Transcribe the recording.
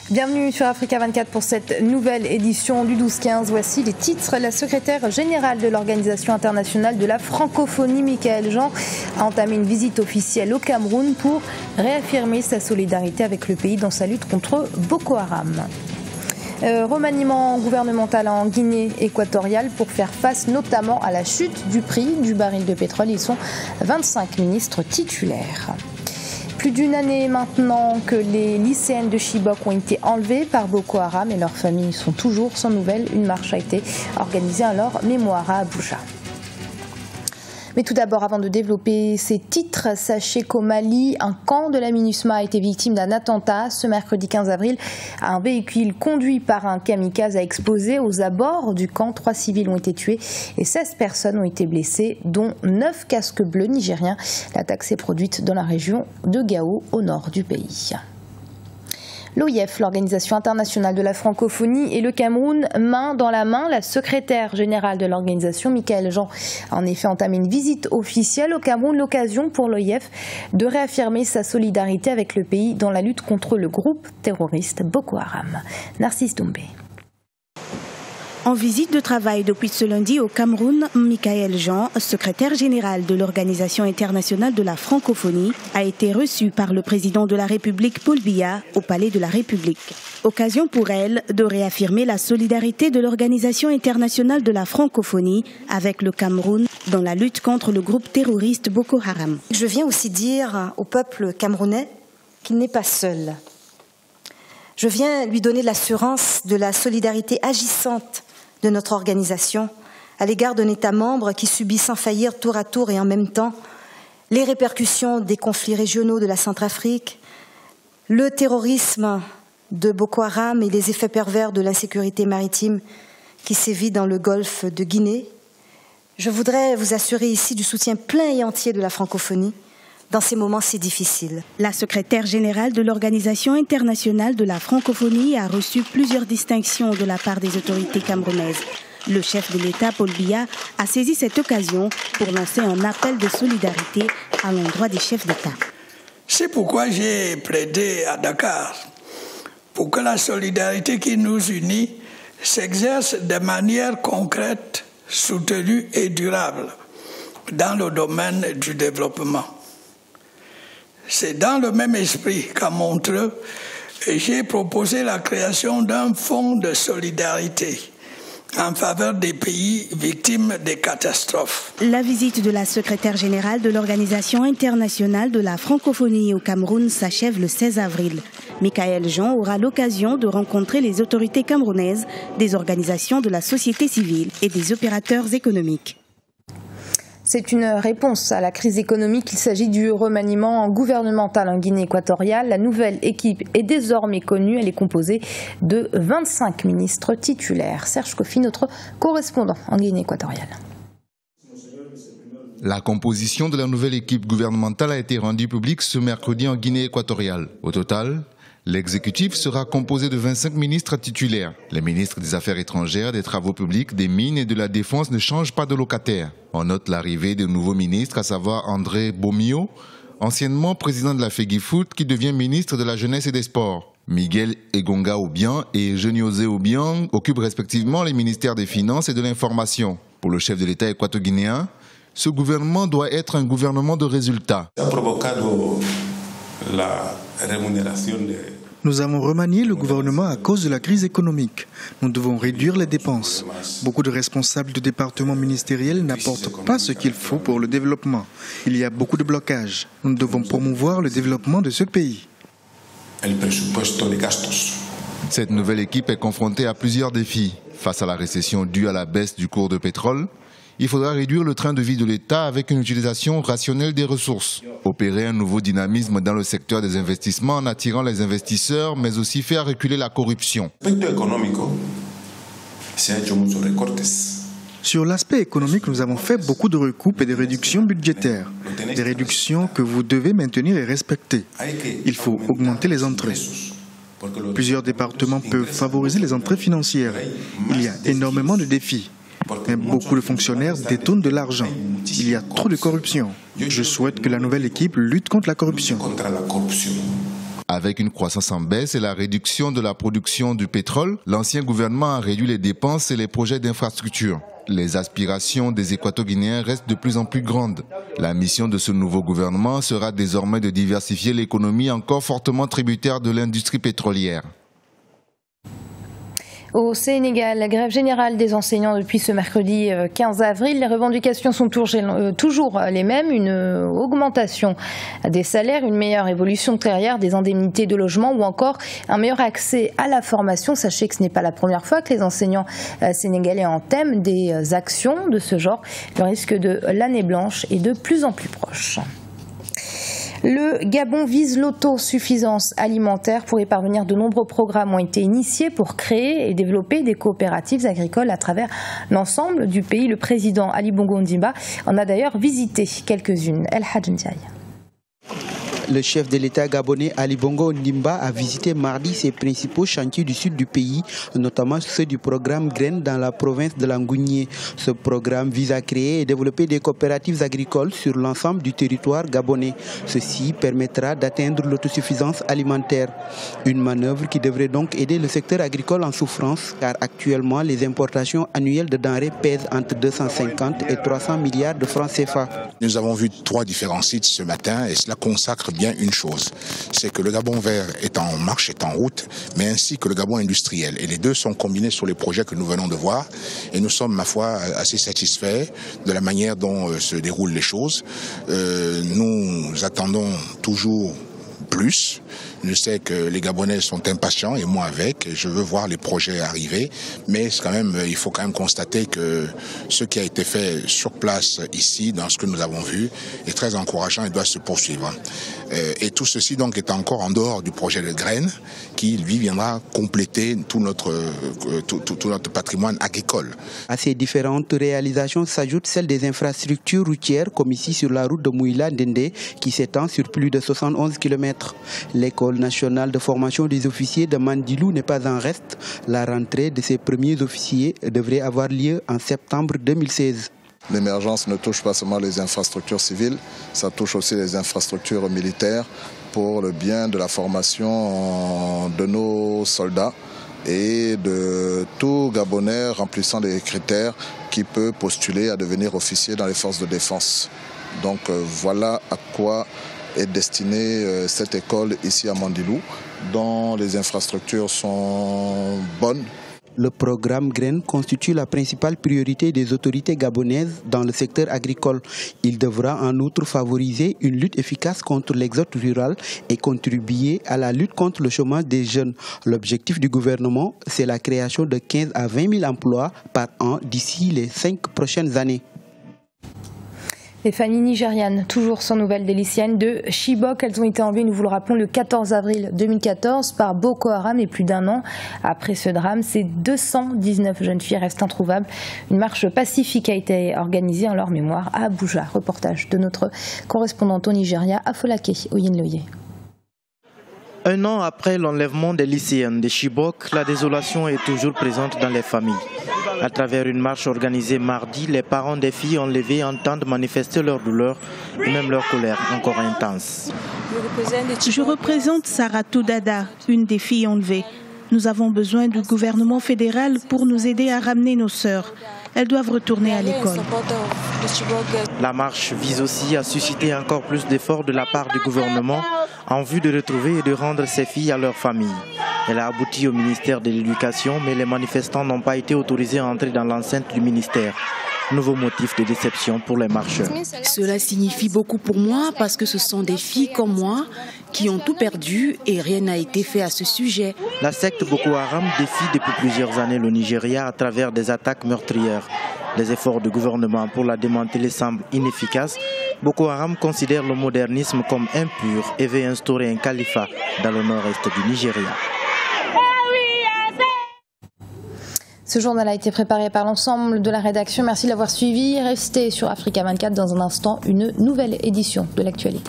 Bienvenue sur Africa 24 pour cette nouvelle édition du 12-15. Voici les titres. La secrétaire générale de l'Organisation internationale de la francophonie, Michaëlle Jean, a entamé une visite officielle au Cameroun pour réaffirmer sa solidarité avec le pays dans sa lutte contre Boko Haram. Remaniement gouvernemental en Guinée équatoriale pour faire face notamment à la chute du prix du baril de pétrole. Ils sont 25 ministres titulaires. Plus d'une année maintenant que les lycéennes de Chibok ont été enlevées par Boko Haram et leurs familles sont toujours sans nouvelles. Une marche a été organisée en leur mémoire à Abuja. Mais tout d'abord, avant de développer ces titres, sachez qu'au Mali, un camp de la MINUSMA a été victime d'un attentat. Ce mercredi 15 avril, un véhicule conduit par un kamikaze a explosé aux abords du camp. 3 civils ont été tués et 16 personnes ont été blessées, dont 9 casques bleus nigériens. L'attaque s'est produite dans la région de Gao, au nord du pays. L'OIF, l'Organisation internationale de la francophonie, et le Cameroun, main dans la main. La secrétaire générale de l'organisation, Michaëlle Jean, a en effet entamé une visite officielle au Cameroun, l'occasion pour l'OIF de réaffirmer sa solidarité avec le pays dans la lutte contre le groupe terroriste Boko Haram. Narcisse Doumbé. En visite de travail depuis ce lundi au Cameroun, Michaëlle Jean, secrétaire générale de l'Organisation internationale de la francophonie, a été reçue par le président de la République Paul Biya au Palais de la République. Occasion pour elle de réaffirmer la solidarité de l'Organisation internationale de la francophonie avec le Cameroun dans la lutte contre le groupe terroriste Boko Haram. Je viens aussi dire au peuple camerounais qu'il n'est pas seul. Je viens lui donner l'assurance de la solidarité agissante de notre organisation à l'égard d'un État membre qui subit sans faillir tour à tour et en même temps les répercussions des conflits régionaux de la Centrafrique, le terrorisme de Boko Haram et les effets pervers de l'insécurité maritime qui sévit dans le golfe de Guinée. Je voudrais vous assurer ici du soutien plein et entier de la francophonie dans ces moments si difficiles. La secrétaire générale de l'Organisation internationale de la francophonie a reçu plusieurs distinctions de la part des autorités camerounaises. Le chef de l'État, Paul Biya, a saisi cette occasion pour lancer un appel de solidarité à l'endroit des chefs d'État. C'est pourquoi j'ai plaidé à Dakar pour que la solidarité qui nous unit s'exerce de manière concrète, soutenue et durable dans le domaine du développement. C'est dans le même esprit qu'à Montreux, j'ai proposé la création d'un fonds de solidarité en faveur des pays victimes des catastrophes. La visite de la secrétaire générale de l'Organisation internationale de la francophonie au Cameroun s'achève le 16 avril. Michaëlle Jean aura l'occasion de rencontrer les autorités camerounaises, des organisations de la société civile et des opérateurs économiques. C'est une réponse à la crise économique. Il s'agit du remaniement gouvernemental en Guinée équatoriale. La nouvelle équipe est désormais connue. Elle est composée de 25 ministres titulaires. Serge Kofi, notre correspondant en Guinée équatoriale. La composition de la nouvelle équipe gouvernementale a été rendue publique ce mercredi en Guinée équatoriale. Au total, l'exécutif sera composé de 25 ministres titulaires. Les ministres des Affaires étrangères, des Travaux publics, des Mines et de la Défense ne changent pas de locataire. On note l'arrivée de nouveaux ministres, à savoir André Bomio, anciennement président de la FEGIFOOT, qui devient ministre de la Jeunesse et des Sports. Miguel Egonga Obiang et Jeniosé Obiang occupent respectivement les ministères des Finances et de l'Information. Pour le chef de l'État équato-guinéen, ce gouvernement doit être un gouvernement de résultats. Nous avons remanié le gouvernement à cause de la crise économique. Nous devons réduire les dépenses. Beaucoup de responsables de départements ministériels n'apportent pas ce qu'il faut pour le développement. Il y a beaucoup de blocages. Nous devons promouvoir le développement de ce pays. Cette nouvelle équipe est confrontée à plusieurs défis. Face à la récession due à la baisse du cours de pétrole, il faudra réduire le train de vie de l'État avec une utilisation rationnelle des ressources. Opérer un nouveau dynamisme dans le secteur des investissements en attirant les investisseurs, mais aussi faire reculer la corruption. Sur l'aspect économique, nous avons fait beaucoup de recoupes et de réductions budgétaires. Des réductions que vous devez maintenir et respecter. Il faut augmenter les entrées. Plusieurs départements peuvent favoriser les entrées financières. Il y a énormément de défis. Mais beaucoup de fonctionnaires détournent de l'argent. Il y a trop de corruption. Je souhaite que la nouvelle équipe lutte contre la corruption. Avec une croissance en baisse et la réduction de la production du pétrole, l'ancien gouvernement a réduit les dépenses et les projets d'infrastructure. Les aspirations des Équato-Guinéens restent de plus en plus grandes. La mission de ce nouveau gouvernement sera désormais de diversifier l'économie encore fortement tributaire de l'industrie pétrolière. Au Sénégal, la grève générale des enseignants depuis ce mercredi 15 avril. Les revendications sont toujours les mêmes. Une augmentation des salaires, une meilleure évolution de carrière, des indemnités de logement ou encore un meilleur accès à la formation. Sachez que ce n'est pas la première fois que les enseignants sénégalais entament des actions de ce genre. Le risque de l'année blanche est de plus en plus proche. Le Gabon vise l'autosuffisance alimentaire. Pour y parvenir, de nombreux programmes ont été initiés pour créer et développer des coopératives agricoles à travers l'ensemble du pays. Le président Ali Bongo Ondimba en a d'ailleurs visité quelques-unes. El Hadj Ndiaye. Le chef de l'État gabonais Ali Bongo Ondimba a visité mardi ses principaux chantiers du sud du pays, notamment ceux du programme Graines dans la province de Langounié. Ce programme vise à créer et développer des coopératives agricoles sur l'ensemble du territoire gabonais. Ceci permettra d'atteindre l'autosuffisance alimentaire. Une manœuvre qui devrait donc aider le secteur agricole en souffrance, car actuellement les importations annuelles de denrées pèsent entre 250 et 300 milliards de francs CFA. Nous avons vu 3 différents sites ce matin et cela consacre bien une chose, c'est que le Gabon vert est en marche, est en route, mais ainsi que le Gabon industriel. Et les deux sont combinés sur les projets que nous venons de voir. Et nous sommes, ma foi, assez satisfaits de la manière dont se déroulent les choses. Nous attendons toujours plus. Je sais que les Gabonais sont impatients et moi avec. Je veux voir les projets arriver, mais quand même, il faut quand même constater que ce qui a été fait sur place ici, dans ce que nous avons vu, est très encourageant et doit se poursuivre. Et tout ceci donc est encore en dehors du projet de graines qui lui viendra compléter tout notre patrimoine agricole. À ces différentes réalisations s'ajoute celle des infrastructures routières comme ici sur la route de Mouila-Ndendé qui s'étend sur plus de 71 km. L'école nationale de formation des officiers de Mandilou n'est pas en reste. La rentrée de ses premiers officiers devrait avoir lieu en septembre 2016. L'émergence ne touche pas seulement les infrastructures civiles, ça touche aussi les infrastructures militaires pour le bien de la formation de nos soldats et de tout Gabonais remplissant les critères qui peut postuler à devenir officier dans les forces de défense. Donc voilà à quoi est destinée cette école ici à Mandilou, dont les infrastructures sont bonnes. Le programme Graines constitue la principale priorité des autorités gabonaises dans le secteur agricole. Il devra en outre favoriser une lutte efficace contre l'exode rural et contribuer à la lutte contre le chômage des jeunes. L'objectif du gouvernement, c'est la création de 15 à 20 000 emplois par an d'ici les 5 prochaines années. Les familles nigérianes, toujours sans nouvelles des lycéennes de Chibok. Elles ont été enlevées, nous vous le rappelons, le 14 avril 2014 par Boko Haram et plus d'un an après ce drame, ces 219 jeunes filles restent introuvables. Une marche pacifique a été organisée en leur mémoire à Abuja. Reportage de notre correspondante au Nigeria, Afolake Oyinloye. Un an après l'enlèvement des lycéennes de Chibok, la désolation est toujours présente dans les familles. À travers une marche organisée mardi, les parents des filles enlevées entendent manifester leur douleur et même leur colère encore intense. Je représente Saratou Dada, une des filles enlevées. Nous avons besoin du gouvernement fédéral pour nous aider à ramener nos sœurs. Elles doivent retourner à l'école. La marche vise aussi à susciter encore plus d'efforts de la part du gouvernement en vue de retrouver et de rendre ces filles à leur famille. Elle a abouti au ministère de l'Éducation, mais les manifestants n'ont pas été autorisés à entrer dans l'enceinte du ministère. Nouveau motif de déception pour les marcheurs. Cela signifie beaucoup pour moi parce que ce sont des filles comme moi qui ont tout perdu et rien n'a été fait à ce sujet. La secte Boko Haram défie depuis plusieurs années le Nigeria à travers des attaques meurtrières. Les efforts du gouvernement pour la démanteler semblent inefficaces. Boko Haram considère le modernisme comme impur et veut instaurer un califat dans le nord-est du Nigeria. Ce journal a été préparé par l'ensemble de la rédaction. Merci de l'avoir suivi. Restez sur Africa 24 dans un instant, une nouvelle édition de l'actualité.